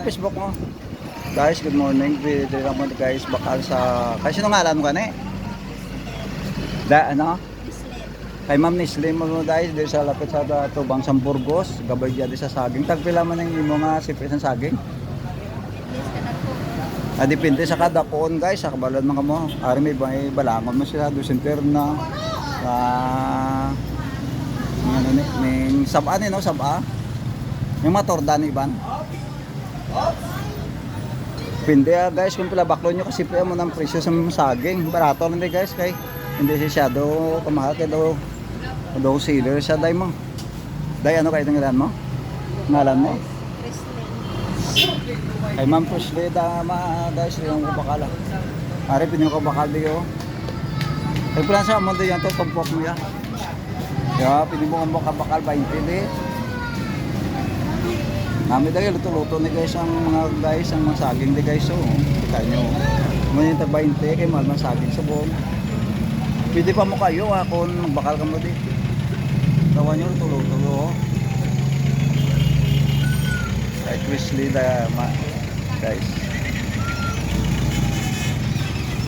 Facebook mo. Guys, good morning. Dito lang mo guys bakal sa kasi nung ngalan mo kani. Ano? Kay Ma'am Nisli mo guys dito sa lapit sa Tubang Samburgos, gabay dia sa saging. Tagpila man ang imo nga sipit ng saging. Depende sa kada kuon guys, sa kabalod man kamo. Ari may balangon mo sila do center na ano ni, ning saba ni no, saba. Yung motor dani ban. Pindi guys kung pila baklo nyo kasi mo ng presyo sa saging. Barato lang guys kay hindi siya do kamahal kay do sealer siya day mo. Day ano kay ngalan mo? Ngalan mo? Kay Ma'am Presley guys yung kabakala. Ari pinyo kabakal diyo. Kay pala sa mo diyan to tumpok mo ya. Ya, pili mo kabakal 20 di. Kami dahil luto-luto ni guys ang mga guys ang mga saging di guys so kita nyo mo yung 20 kay mahal man saging sa buong pwede pa mo kayo kung magbakal ka mo di tawa nyo luto-luto kay Chris Lee guys